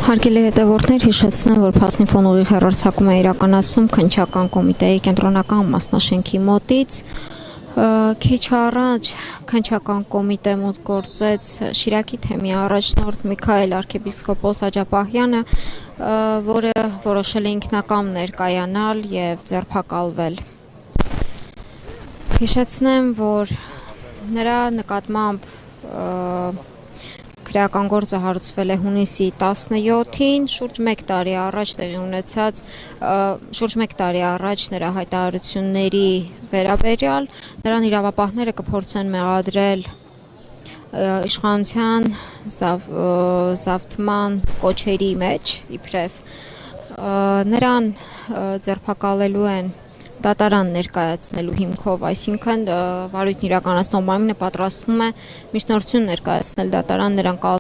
Հարգելի հետևորդներ, հիշեցնեմ, որ Փասնիֆոն ուղիղ հեռարձակում է իրականացում քննչական կոմիտեի կենտրոնական մասնաշենքի մոտից։ Քիչ առաջ քննչական կոմիտե մոտ գործեց Շիրակի թեմի առաջնորդ Միքայել arczepiskopos Աջապահյանը, որը որոշել է ինքնակամ ներկայանալ եւ ձերբակալվել։ Հիշեցնեմ, որ նրա նկատմամբ քրեական գործը հարուցվել է հունիսի 17-ին, շուրջ 1 տարի առաջ տեղի ունեցած նրա հայտարարությունների վերաբերյալ, նրան իրավապահները կփորձեն մեղադրել իշխանության զավթման կոչերի մեջ, իբրև նրան ձերբակալելու են դատարան ներկայացնելու հիմքով, այսինքն վարույթն իրականացնող մարմինը պատրաստվում է միջնորդություն ներկայացնել դատարան, նրան